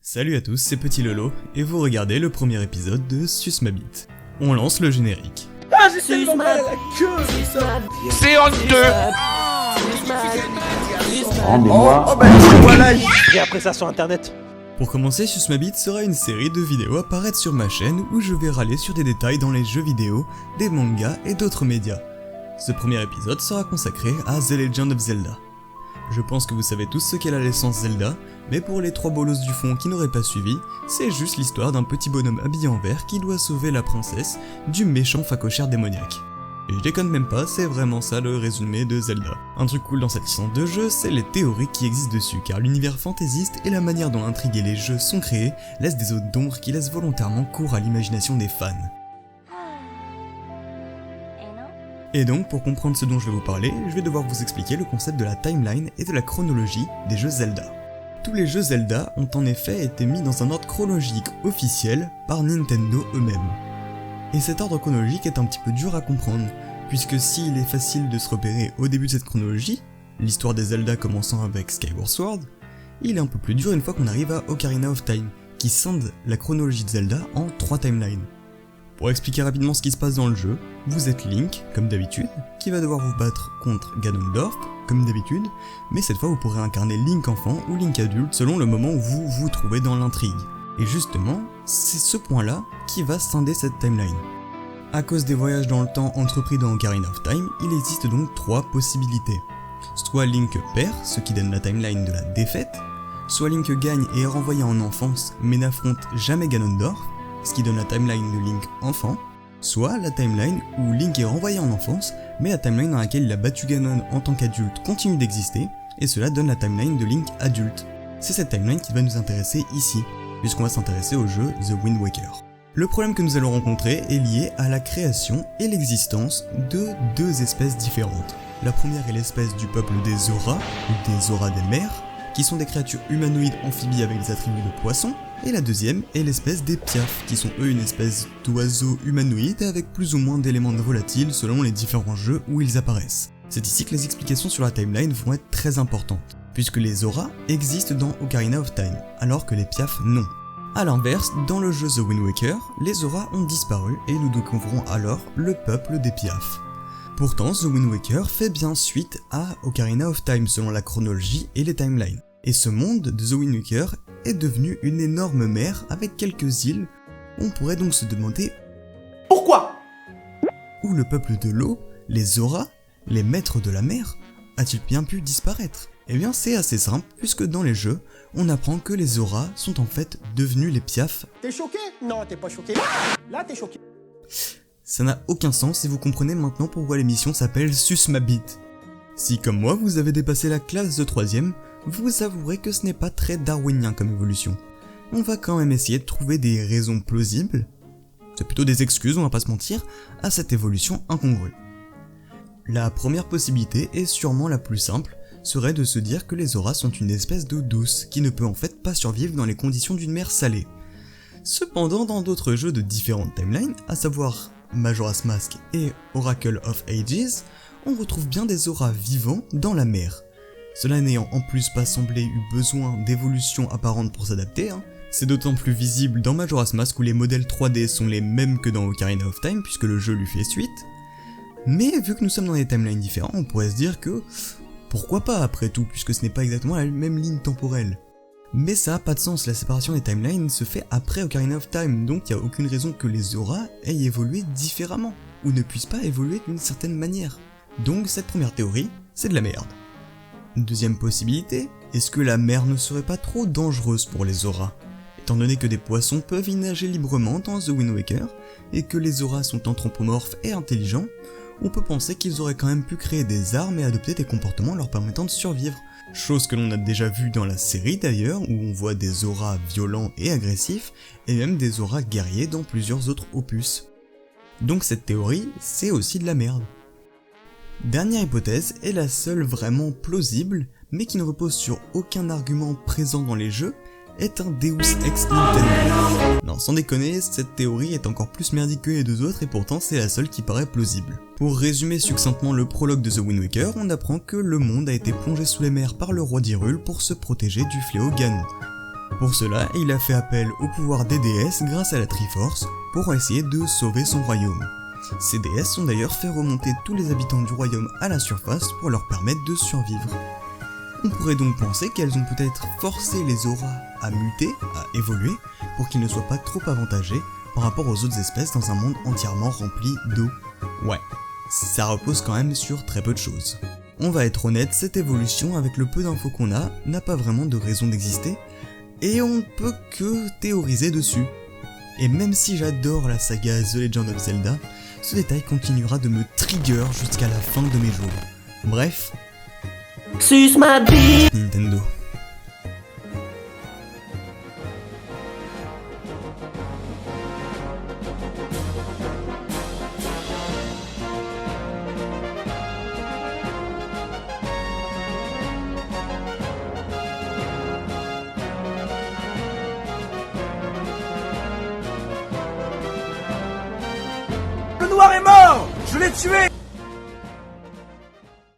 Salut à tous, c'est Petit Lolo, et vous regardez le premier épisode de Suce ma bite. On lance le générique. Ah, j'ai tellement mal à la queue. C'est honteux. Oh bah voilà. Et après ça sur internet. Pour commencer, Suce ma bite sera une série de vidéos à apparaître sur ma chaîne où je vais râler sur des détails dans les jeux vidéo, les mangas et d'autres médias. Ce premier épisode sera consacré à The Legend of Zelda. Je pense que vous savez tous ce qu'est la licence Zelda, mais pour les trois bolos du fond qui n'auraient pas suivi, c'est juste l'histoire d'un petit bonhomme habillé en vert qui doit sauver la princesse du méchant phacochère démoniaque. Et je déconne même pas, c'est vraiment ça le résumé de Zelda. Un truc cool dans cette licence de jeu, c'est les théories qui existent dessus, car l'univers fantaisiste et la manière dont l'intrigue et les jeux sont créés laissent des zones d'ombre qui laissent volontairement cours à l'imagination des fans. Et donc, pour comprendre ce dont je vais vous parler, je vais devoir vous expliquer le concept de la timeline et de la chronologie des jeux Zelda. Tous les jeux Zelda ont en effet été mis dans un ordre chronologique officiel par Nintendo eux-mêmes. Et cet ordre chronologique est un petit peu dur à comprendre, puisque s'il est facile de se repérer au début de cette chronologie, l'histoire des Zelda commençant avec Skyward Sword, il est un peu plus dur une fois qu'on arrive à Ocarina of Time, qui scinde la chronologie de Zelda en 3 timelines. Pour expliquer rapidement ce qui se passe dans le jeu, vous êtes Link, comme d'habitude, qui va devoir vous battre contre Ganondorf, comme d'habitude, mais cette fois vous pourrez incarner Link enfant ou Link adulte selon le moment où vous vous trouvez dans l'intrigue. Et justement, c'est ce point-là qui va scinder cette timeline. À cause des voyages dans le temps entrepris dans Ocarina of Time, il existe donc 3 possibilités. Soit Link perd, ce qui donne la timeline de la défaite, soit Link gagne et est renvoyé en enfance mais n'affronte jamais Ganondorf, ce qui donne la timeline de Link enfant, soit la timeline où Link est renvoyé en enfance, mais la timeline dans laquelle il a battu Ganon en tant qu'adulte continue d'exister, et cela donne la timeline de Link adulte. C'est cette timeline qui va nous intéresser ici, puisqu'on va s'intéresser au jeu The Wind Waker. Le problème que nous allons rencontrer est lié à la création et l'existence de 2 espèces différentes. La première est l'espèce du peuple des Zora, ou des Zora des mers, qui sont des créatures humanoïdes amphibies avec des attributs de poissons, et la deuxième est l'espèce des Piaf, qui sont eux une espèce d'oiseaux humanoïdes avec plus ou moins d'éléments volatiles selon les différents jeux où ils apparaissent. C'est ici que les explications sur la timeline vont être très importantes, puisque les Zora existent dans Ocarina of Time, alors que les Piaf non. A l'inverse, dans le jeu The Wind Waker, les Zora ont disparu et nous découvrons alors le peuple des Piaf. Pourtant, The Wind Waker fait bien suite à Ocarina of Time selon la chronologie et les timelines. Et ce monde de The Wind Waker est devenu une énorme mer avec quelques îles. On pourrait donc se demander Pourquoi? où le peuple de l'eau, les Zora, les maîtres de la mer, a-t-il bien pu disparaître? Eh bien c'est assez simple, puisque dans les jeux, on apprend que les Zora sont en fait devenus les Piaf. T'es choqué? Non, t'es pas choqué. Là, t'es choqué. Ça n'a aucun sens et vous comprenez maintenant pourquoi l'émission s'appelle Suce ma bite. Si comme moi vous avez dépassé la classe de 3ème, vous avouerez que ce n'est pas très darwinien comme évolution. On va quand même essayer de trouver des raisons plausibles, c'est plutôt des excuses on va pas se mentir, à cette évolution incongrue. La première possibilité, et sûrement la plus simple, serait de se dire que les Zora sont une espèce d'eau douce qui ne peut en fait pas survivre dans les conditions d'une mer salée. Cependant dans d'autres jeux de différentes timelines, à savoir Majora's Mask et Oracle of Ages, on retrouve bien des Zora vivants dans la mer. Cela n'ayant en plus pas semblé eu besoin d'évolution apparente pour s'adapter, c'est d'autant plus visible dans Majora's Mask où les modèles 3D sont les mêmes que dans Ocarina of Time puisque le jeu lui fait suite. Mais vu que nous sommes dans des timelines différents, on pourrait se dire que pourquoi pas après tout puisque ce n'est pas exactement la même ligne temporelle. Mais ça a pas de sens, la séparation des timelines se fait après Ocarina of Time, donc il n'y a aucune raison que les Zora aient évolué différemment, ou ne puissent pas évoluer d'une certaine manière. Donc cette première théorie, c'est de la merde. Deuxième possibilité, est-ce que la mer ne serait pas trop dangereuse pour les Zora? Étant donné que des poissons peuvent y nager librement dans The Wind Waker, et que les Zora sont anthropomorphes et intelligents, on peut penser qu'ils auraient quand même pu créer des armes et adopter des comportements leur permettant de survivre. Chose que l'on a déjà vu dans la série d'ailleurs, où on voit des Zora violents et agressifs, et même des Zora guerriers dans plusieurs autres opus. Donc cette théorie, c'est aussi de la merde. Dernière hypothèse est la seule vraiment plausible, mais qui ne repose sur aucun argument présent dans les jeux, est un Deus Ex Nintendo. Non, sans déconner, cette théorie est encore plus merdique que les 2 autres et pourtant c'est la seule qui paraît plausible. Pour résumer succinctement le prologue de The Wind Waker, on apprend que le monde a été plongé sous les mers par le roi d'Hyrule pour se protéger du fléau Ganon. Pour cela, il a fait appel au pouvoir des déesses grâce à la Triforce pour essayer de sauver son royaume. Ces déesses ont d'ailleurs fait remonter tous les habitants du royaume à la surface pour leur permettre de survivre. On pourrait donc penser qu'elles ont peut-être forcé les auras à muter, à évoluer, pour qu'ils ne soient pas trop avantagés par rapport aux autres espèces dans un monde entièrement rempli d'eau. Ouais, ça repose quand même sur très peu de choses. On va être honnête, cette évolution, avec le peu d'infos qu'on a, n'a pas vraiment de raison d'exister, et on ne peut que théoriser dessus. Et même si j'adore la saga The Legend of Zelda, ce détail continuera de me trigger jusqu'à la fin de mes jours. Bref, Suce ma bite. Nintendo. Le noir est mort! Je l'ai tué!